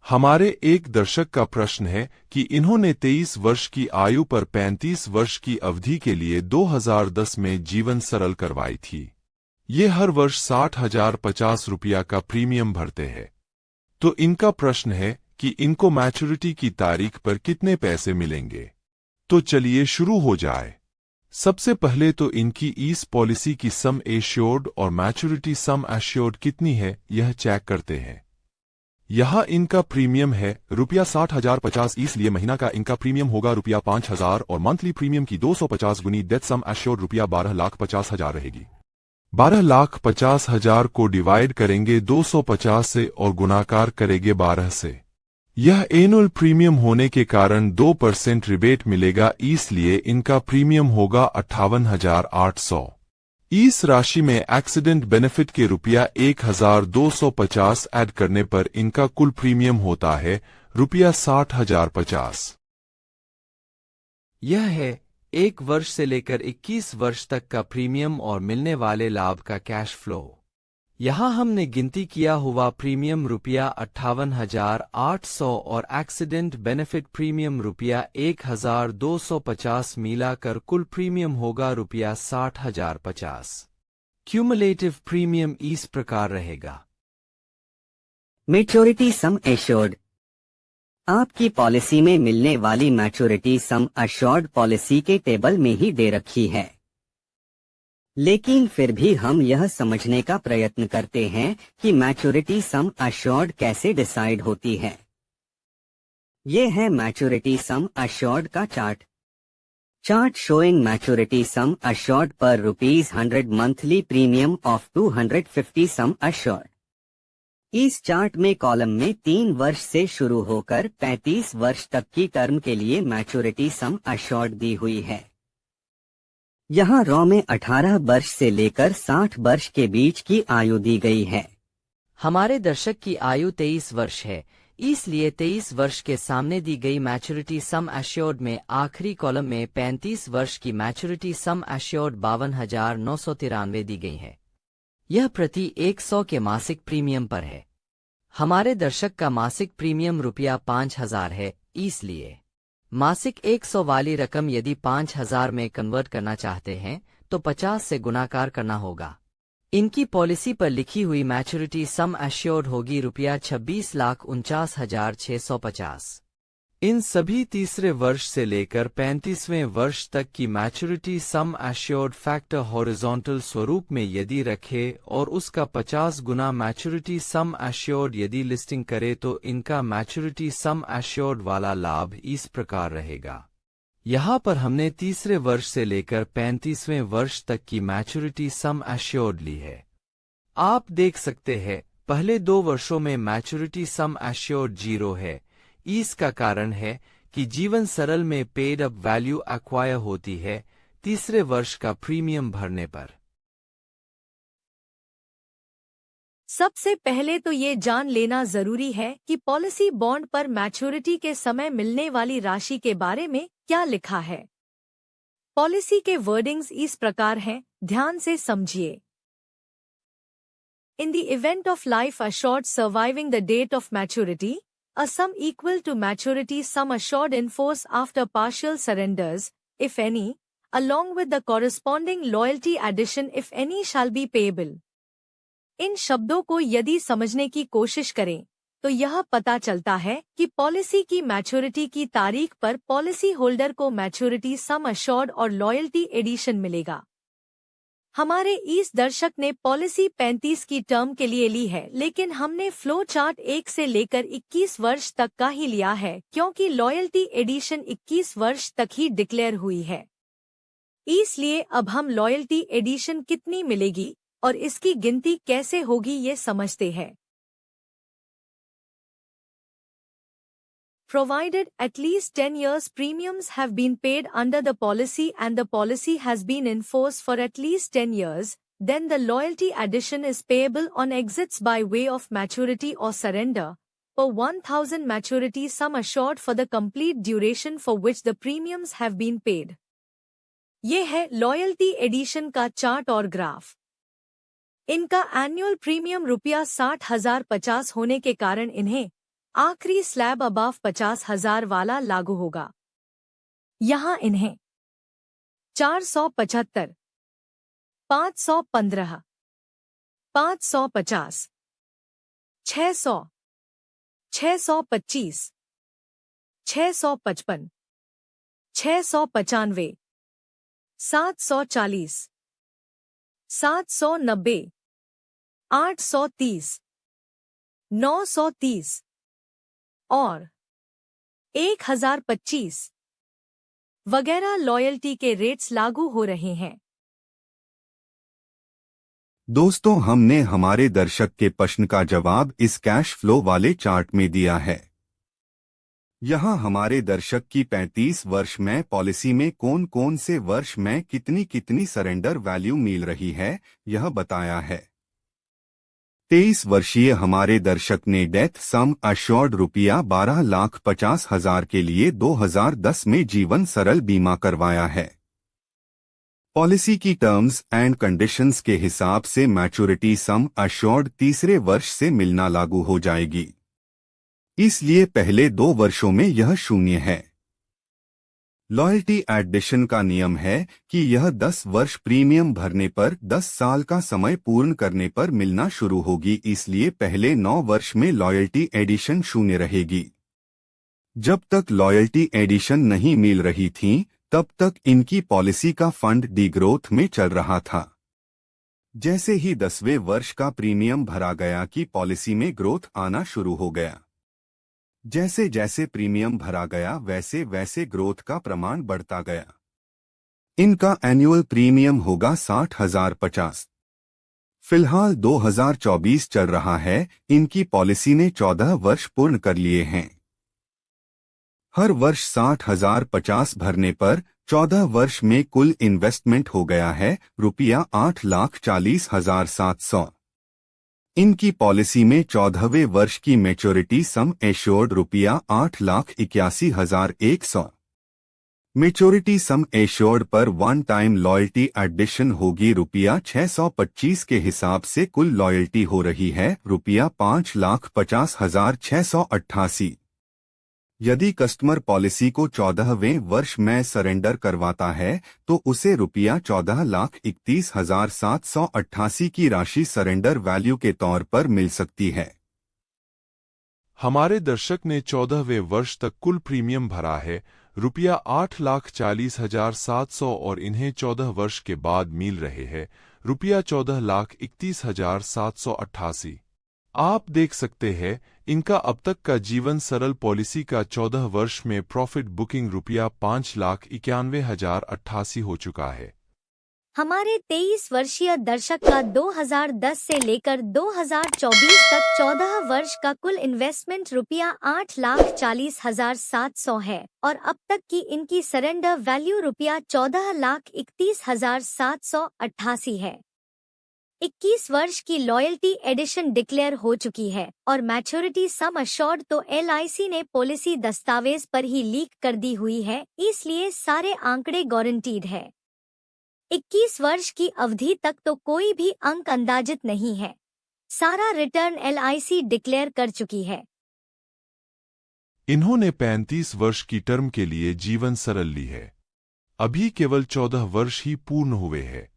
हमारे एक दर्शक का प्रश्न है कि इन्होंने 23 वर्ष की आयु पर 35 वर्ष की अवधि के लिए 2010 में जीवन सरल करवाई थी। ये हर वर्ष 60,050 रुपया का प्रीमियम भरते हैं। तो इनका प्रश्न है कि इनको मैच्योरिटी की तारीख पर कितने पैसे मिलेंगे। तो चलिए शुरू हो जाए। सबसे पहले तो इनकी इस पॉलिसी की सम एश्योर्ड और मैच्योरिटी सम एश्योर्ड कितनी है यह चेक करते हैं। यहाँ इनका प्रीमियम है ₹60,050, इसलिए महीना का इनका प्रीमियम होगा ₹5,000 और मंथली प्रीमियम की 250 गुनी डेथ सम एश्योर्ड ₹12,50,000 रहेगी। 12,50,000 को डिवाइड करेंगे 250 से और गुणाकार करेंगे 12 से। यह एनुअल प्रीमियम होने के कारण 2% रिबेट मिलेगा, इसलिए इनका प्रीमियम होगा 58,800। इस राशि में एक्सीडेंट बेनिफिट के ₹1,250 ऐड करने पर इनका कुल प्रीमियम होता है ₹60,050। यह है 1 वर्ष से लेकर 21 वर्ष तक का प्रीमियम और मिलने वाले लाभ का कैश फ्लो। यहाँ हमने गिनती किया हुआ प्रीमियम ₹58,800 और एक्सीडेंट बेनिफिट प्रीमियम ₹1,250 मिलाकर कुल प्रीमियम होगा ₹60,050। क्यूमुलेटिव प्रीमियम इस प्रकार रहेगा। Maturity sum assured. आपकी पॉलिसी में मिलने वाली मैच्योरिटी सम एश्योर्ड पॉलिसी के टेबल में ही दे रखी है, लेकिन फिर भी हम यह समझने का प्रयत्न करते हैं कि मैच्योरिटी सम एश्योर्ड कैसे डिसाइड होती है। ये है मैच्योरिटी सम एश्योर्ड का chart showing maturity sum assured पर ₹100 monthly premium of 250 sum assured. इस चार्ट में कॉलम में 3 वर्ष से शुरू होकर 35 वर्ष तक की टर्म के लिए मैच्योरिटी सम एश्योर्ड दी हुई है। यहाँ रॉ में 18 वर्ष से लेकर 60 वर्ष के बीच की आयु दी गई है। हमारे दर्शक की आयु 23 वर्ष है, इसलिए 23 वर्ष के सामने दी गई मैच्योरिटी सम एश्योर्ड में आखिरी कॉलम में 35 वर्ष की मैच्योरिटी सम एश्योर्ड 52,993 दी गई है। यह प्रति 100 के मासिक प्रीमियम पर है। हमारे दर्शक का मासिक प्रीमियम ₹5,000 है, इसलिए मासिक 100 वाली रकम यदि 5,000 में कन्वर्ट करना चाहते हैं तो 50 से गुणाकार करना होगा। इनकी पॉलिसी पर लिखी हुई मैच्योरिटी सम एश्योर्ड होगी ₹26,49,650। इन सभी तीसरे वर्ष से लेकर 35वें वर्ष तक की maturity sum assured factor horizontal स्वरूप में यदि रखे और उसका 50 गुना मैच्योरिटी सम एश्योर्ड यदि लिस्टिंग करे तो इनका मैच्योरिटी सम एश्योर्ड वाला लाभ इस प्रकार रहेगा। यहाँ पर हमने तीसरे वर्ष से लेकर 35वें वर्ष तक की मैच्योरिटी सम एश्योर्ड ली है। आप देख सकते हैं पहले 2 वर्षों में मैच्योरिटी सम एश्योर्ड 0 है। इसका कारण है कि जीवन सरल में पेड अप वैल्यू एक्वायर होती है तीसरे वर्ष का प्रीमियम भरने पर। सबसे पहले तो ये जान लेना जरूरी है कि पॉलिसी बॉन्ड पर मैच्योरिटी के समय मिलने वाली राशि के बारे में क्या लिखा है। पॉलिसी के वर्डिंग्स इस प्रकार हैं, ध्यान से समझिए। In the event of life assured surviving the date of maturity, a sum equal to maturity sum assured in force after partial surrenders, if any, along with the corresponding loyalty addition if any shall be payable. इन शब्दों को यदि समझने की कोशिश करें तो यह पता चलता है कि पॉलिसी की मैच्योरिटी की तारीख पर पॉलिसी होल्डर को मैच्योरिटी सम assured और लॉयल्टी एडिशन मिलेगा। हमारे इस दर्शक ने पॉलिसी 35 की टर्म के लिए ली है, लेकिन हमने फ्लो चार्ट 1 से लेकर 21 वर्ष तक का ही लिया है क्योंकि लॉयल्टी एडिशन 21 वर्ष तक ही डिक्लेयर हुई है। इसलिए अब हम लॉयल्टी एडिशन कितनी मिलेगी और इसकी गिनती कैसे होगी ये समझते हैं। Provided at least 10 years premiums have been paid under the policy and the policy has been in force for at least 10 years, then the loyalty addition is payable on exits by way of maturity or surrender, per 1,000 maturity sum assured for the complete duration for which the premiums have been paid. ये है loyalty addition का chart और graph. इनका annual premium ₹60,050 होने के कारण इन्हें आखिरी स्लैब अबव 50,000 वाला लागू होगा। यहाँ इन्हें 475, 515, 550, 600, 625, 655, 695, 740, 790, 830, 930 और 1025 वगैरह लॉयल्टी के रेट्स लागू हो रहे हैं। दोस्तों, हमने हमारे दर्शक के प्रश्न का जवाब इस कैश फ्लो वाले चार्ट में दिया है। यहाँ हमारे दर्शक की 35 वर्ष में पॉलिसी में कौन कौन से वर्ष में कितनी कितनी सरेंडर वैल्यू मिल रही है यह बताया है। 23 वर्षीय हमारे दर्शक ने डेथ सम अश्योर्ड ₹12,50,000 के लिए 2010 में जीवन सरल बीमा करवाया है। पॉलिसी की टर्म्स एंड कंडीशंस के हिसाब से मैच्योरिटी सम अश्योर्ड तीसरे वर्ष से मिलना लागू हो जाएगी, इसलिए पहले 2 वर्षों में यह 0 है। लॉयल्टी एडिशन का नियम है कि यह 10 वर्ष प्रीमियम भरने पर 10 साल का समय पूर्ण करने पर मिलना शुरू होगी, इसलिए पहले 9 वर्ष में लॉयल्टी एडिशन 0 रहेगी। जब तक लॉयल्टी एडिशन नहीं मिल रही थी तब तक इनकी पॉलिसी का फंड डिग्रोथ में चल रहा था। जैसे ही 10वें वर्ष का प्रीमियम भरा गया कि पॉलिसी में ग्रोथ आना शुरू हो गया। जैसे जैसे प्रीमियम भरा गया वैसे वैसे ग्रोथ का प्रमाण बढ़ता गया। इनका एनुअल प्रीमियम होगा 60,050। फिलहाल 2024 चल रहा है, इनकी पॉलिसी ने 14 वर्ष पूर्ण कर लिए हैं। हर वर्ष 60,050 भरने पर 14 वर्ष में कुल इन्वेस्टमेंट हो गया है ₹8,40,700। इनकी पॉलिसी में 14वें वर्ष की maturity sum assured ₹8,81,100। Maturity sum assured पर वन टाइम लॉयल्टी एडिशन होगी ₹625 के हिसाब से कुल लॉयल्टी हो रही है ₹5,50,688। यदि कस्टमर पॉलिसी को 14वें वर्ष में सरेंडर करवाता है तो उसे ₹14,31,788 की राशि सरेंडर वैल्यू के तौर पर मिल सकती है। हमारे दर्शक ने 14वें वर्ष तक कुल प्रीमियम भरा है ₹8,40,700 और इन्हें 14 वर्ष के बाद मिल रहे हैं ₹14,31,788। आप देख सकते हैं इनका अब तक का जीवन सरल पॉलिसी का 14 वर्ष में प्रॉफिट बुकिंग ₹5,91,088 हो चुका है। हमारे 23 वर्षीय दर्शक का 2010 से लेकर 2024 तक 14 वर्ष का कुल इन्वेस्टमेंट ₹8,40,700 है और अब तक की इनकी सरेंडर वैल्यू ₹14,31,788 है। 21 वर्ष की लॉयल्टी एडिशन डिक्लेयर हो चुकी है और मैच्योरिटी सम अश्योर्ड तो LIC ने पॉलिसी दस्तावेज पर ही लीक कर दी हुई है, इसलिए सारे आंकड़े गारंटीड है। 21 वर्ष की अवधि तक तो कोई भी अंक अंदाजित नहीं है। सारा रिटर्न LIC डिक्लेयर कर चुकी है। इन्होंने 35 वर्ष की टर्म के लिए जीवन सरल ली है। अभी केवल 14 वर्ष ही पूर्ण हुए हैं।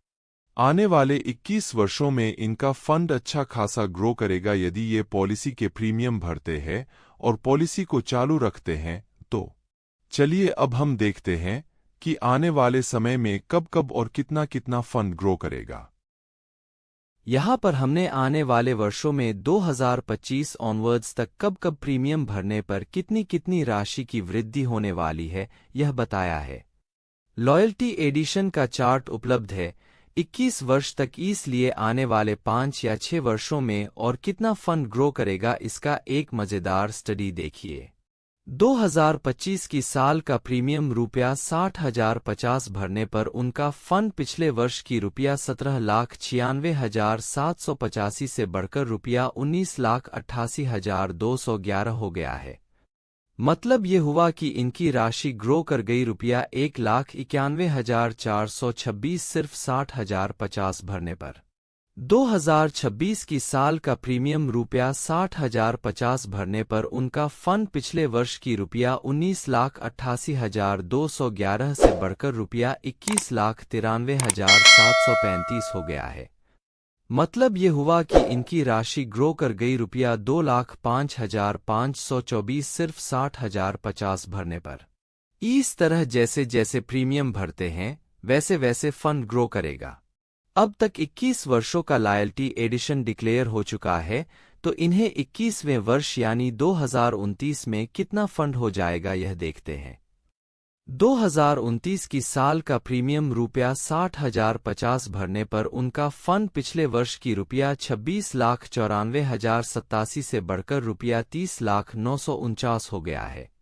आने वाले 21 वर्षों में इनका फंड अच्छा खासा ग्रो करेगा यदि ये पॉलिसी के प्रीमियम भरते हैं और पॉलिसी को चालू रखते हैं तो। चलिए अब हम देखते हैं कि आने वाले समय में कब कब और कितना कितना फंड ग्रो करेगा। यहाँ पर हमने आने वाले वर्षों में 2025 ऑनवर्ड्स तक कब कब प्रीमियम भरने पर कितनी कितनी राशि की वृद्धि होने वाली है यह बताया है। लॉयल्टी एडिशन का चार्ट उपलब्ध है 21 वर्ष तक, इसलिए आने वाले 5 या 6 वर्षों में और कितना फंड ग्रो करेगा इसका एक मजेदार स्टडी देखिए। 2025 की साल का प्रीमियम ₹60,050 भरने पर उनका फंड पिछले वर्ष की ₹17,96,785 से बढ़कर ₹19,88,211 हो गया है। मतलब ये हुआ कि इनकी राशि ग्रो कर गई ₹1,91,426 सिर्फ 60,050 भरने पर। 2026 की साल का प्रीमियम रुपया 60,050 भरने पर उनका फंड पिछले वर्ष की रुपया 19,88,211 से बढ़कर रुपया 21,93,735 हो गया है। मतलब ये हुआ कि इनकी राशि ग्रो कर गई रुपया 2,05,524 सिर्फ 60,050 भरने पर। इस तरह जैसे जैसे प्रीमियम भरते हैं वैसे वैसे फंड ग्रो करेगा। अब तक 21 वर्षों का लॉयल्टी एडिशन डिक्लेयर हो चुका है, तो इन्हें 21वें वर्ष यानी 2029 में कितना फंड हो जाएगा यह देखते हैं। 2029 की साल का प्रीमियम रुपया 60,050 भरने पर उनका फंड पिछले वर्ष की रुपया 26,94,087 से बढ़कर रुपया 30,949 हो गया है।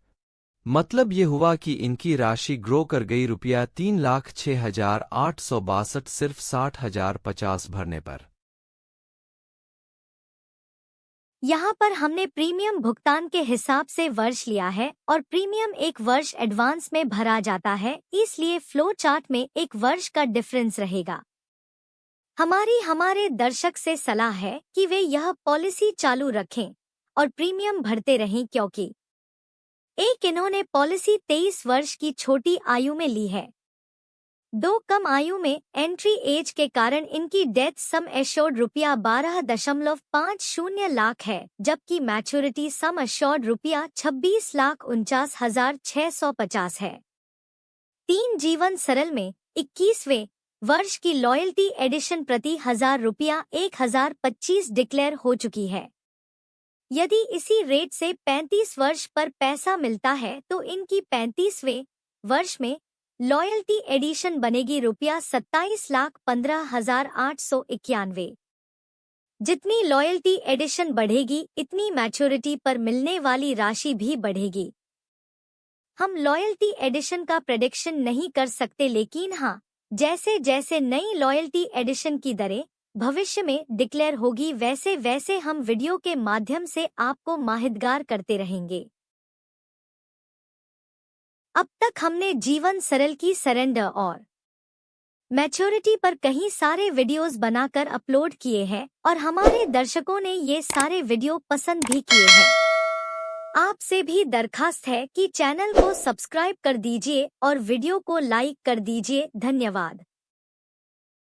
मतलब ये हुआ कि इनकी राशि ग्रो कर गई रुपया 3,06,862 सिर्फ 60,050 भरने पर। यहाँ पर हमने प्रीमियम भुगतान के हिसाब से वर्ष लिया है और प्रीमियम एक वर्ष एडवांस में भरा जाता है, इसलिए फ्लो चार्ट में एक वर्ष का डिफरेंस रहेगा। हमारे दर्शक से सलाह है कि वे यह पॉलिसी चालू रखें और प्रीमियम भरते रहें, क्योंकि एक इन्होंने पॉलिसी 23 वर्ष की छोटी आयु में ली है। 2 कम आयु में एंट्री एज के कारण इनकी डेथ सम एश्योर्ड रुपया 12.50 लाख है, जबकि मैच्योरिटी सम एश्योर्ड रुपया 26,49,650 है। 3 जीवन सरल में 21वें वर्ष की लॉयल्टी एडिशन प्रति 1000 रुपया 1025 डिक्लेयर हो चुकी है। यदि इसी रेट से 35 वर्ष पर पैसा मिलता है तो इनकी 35वें वर्ष में लॉयल्टी एडिशन बनेगी रुपया 27,15,891। जितनी लॉयल्टी एडिशन बढ़ेगी इतनी मैच्योरिटी पर मिलने वाली राशि भी बढ़ेगी। हम लॉयल्टी एडिशन का प्रेडिक्शन नहीं कर सकते, लेकिन हाँ, जैसे जैसे नई लॉयल्टी एडिशन की दरें भविष्य में डिक्लेयर होगी वैसे वैसे हम वीडियो के माध्यम से आपको माहितगार करते रहेंगे। अब तक हमने जीवन सरल की सरेंडर और मैच्योरिटी पर कई सारे वीडियोस बनाकर अपलोड किए हैं और हमारे दर्शकों ने ये सारे वीडियो पसंद भी किए हैं। आपसे भी दरखास्त है कि चैनल को सब्सक्राइब कर दीजिए और वीडियो को लाइक कर दीजिए। धन्यवाद।